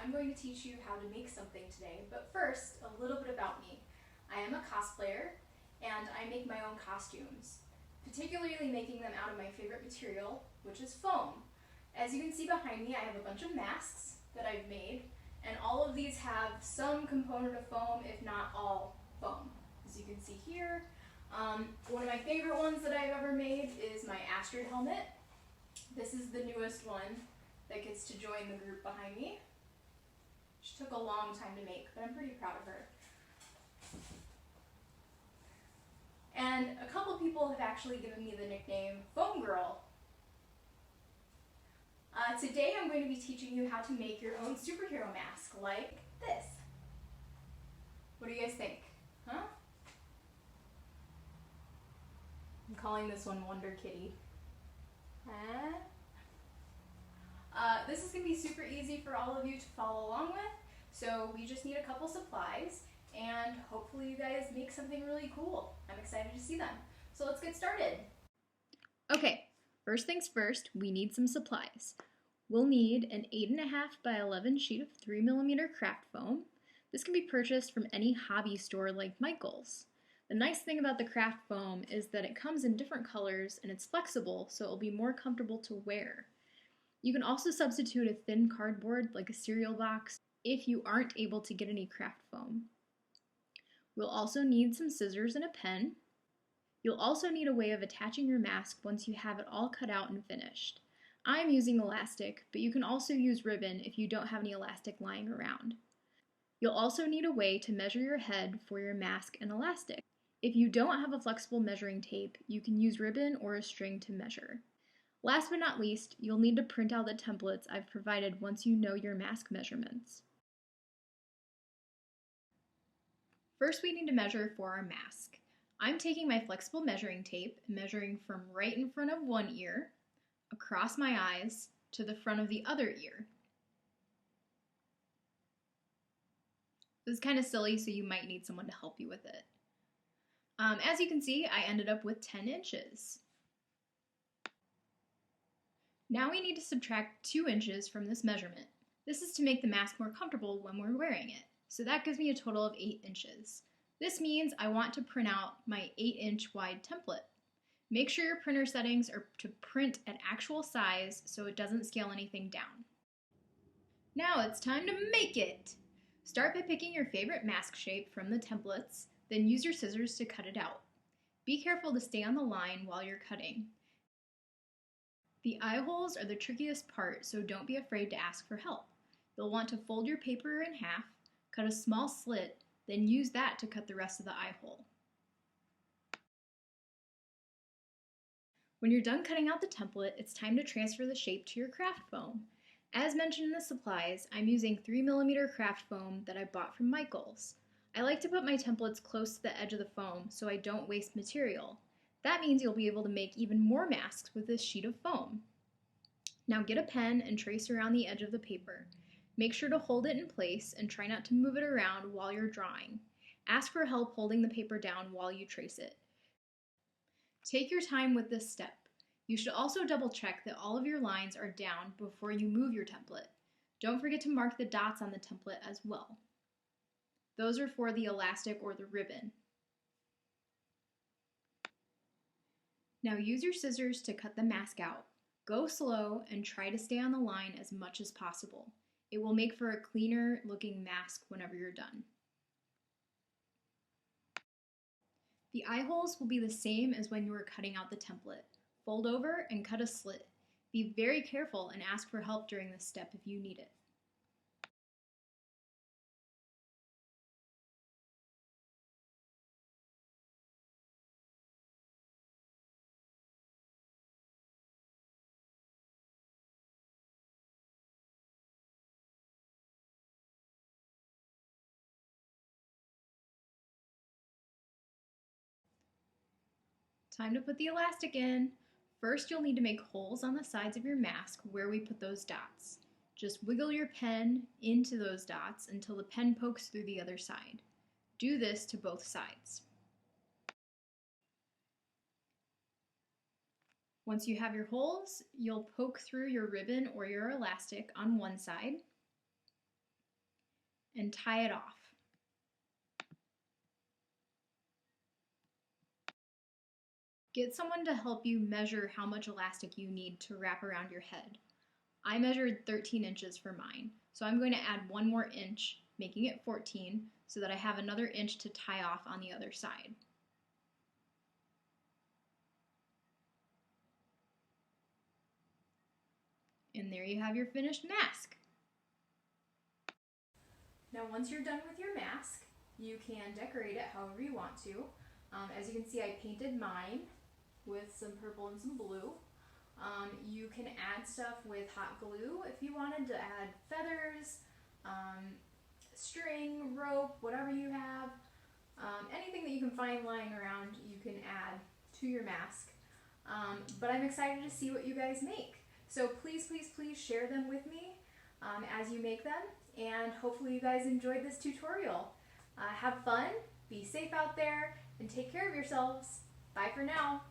I'm going to teach you how to make something today, but first, a little bit about me. I am a cosplayer, and I make my own costumes, particularly making them out of my favorite material, which is foam. As you can see behind me, I have a bunch of masks that I've made, and all of these have some component of foam, if not all foam. As you can see here, one of my favorite ones that I've ever made is my Astrid helmet. This is the newest one that gets to join the group behind me. She took a long time to make, but I'm pretty proud of her. And a couple people have actually given me the nickname Foam Girl. Today I'm going to be teaching you how to make your own superhero mask like this. What do you guys think? Huh? I'm calling this one Wonder Kitty. Huh? This is going to be super easy for all of you to follow along with, so we just need a couple supplies, and hopefully you guys make something really cool. I'm excited to see them. So let's get started. Okay, first things first, we need some supplies. We'll need an 8.5 by 11 sheet of 3mm craft foam. This can be purchased from any hobby store like Michael's. The nice thing about the craft foam is that it comes in different colors and it's flexible, so it'll be more comfortable to wear. You can also substitute a thin cardboard like a cereal box if you aren't able to get any craft foam. We'll also need some scissors and a pen. You'll also need a way of attaching your mask once you have it all cut out and finished. I'm using elastic, but you can also use ribbon if you don't have any elastic lying around. You'll also need a way to measure your head for your mask and elastic. If you don't have a flexible measuring tape, you can use ribbon or a string to measure. Last but not least, you'll need to print out the templates I've provided once you know your mask measurements. First, we need to measure for our mask. I'm taking my flexible measuring tape, measuring from right in front of one ear, across my eyes, to the front of the other ear. This is kind of silly, so you might need someone to help you with it. As you can see, I ended up with 10 inches. Now we need to subtract 2 inches from this measurement. This is to make the mask more comfortable when we're wearing it. So that gives me a total of 8 inches. This means I want to print out my 8-inch wide template. Make sure your printer settings are to print at actual size so it doesn't scale anything down. Now it's time to make it! Start by picking your favorite mask shape from the templates, then use your scissors to cut it out. Be careful to stay on the line while you're cutting. The eye holes are the trickiest part, so don't be afraid to ask for help. You'll want to fold your paper in half, cut a small slit, then use that to cut the rest of the eye hole. When you're done cutting out the template, it's time to transfer the shape to your craft foam. As mentioned in the supplies, I'm using 3mm craft foam that I bought from Michael's. I like to put my templates close to the edge of the foam so I don't waste material. That means you'll be able to make even more masks with this sheet of foam. Now get a pen and trace around the edge of the paper. Make sure to hold it in place and try not to move it around while you're drawing. Ask for help holding the paper down while you trace it. Take your time with this step. You should also double check that all of your lines are down before you move your template. Don't forget to mark the dots on the template as well. Those are for the elastic or the ribbon. Now use your scissors to cut the mask out. Go slow and try to stay on the line as much as possible. It will make for a cleaner looking mask whenever you're done. The eye holes will be the same as when you were cutting out the template. Fold over and cut a slit. Be very careful and ask for help during this step if you need it. Time to put the elastic in. First, you'll need to make holes on the sides of your mask where we put those dots. Just wiggle your pen into those dots until the pen pokes through the other side. Do this to both sides. Once you have your holes, you'll poke through your ribbon or your elastic on one side. and tie it off. Get someone to help you measure how much elastic you need to wrap around your head. I measured 13 inches for mine, so I'm going to add 1 more inch, making it 14, so that I have another inch to tie off on the other side. And there you have your finished mask. Now once you're done with your mask, you can decorate it however you want to. As you can see, I painted mine with some purple and some blue. You can add stuff with hot glue if you wanted to add feathers, string, rope, whatever you have. Anything that you can find lying around you can add to your mask. But I'm excited to see what you guys make. So please, please, please share them with me as you make them, and hopefully you guys enjoyed this tutorial. Have fun, be safe out there, and take care of yourselves. Bye for now.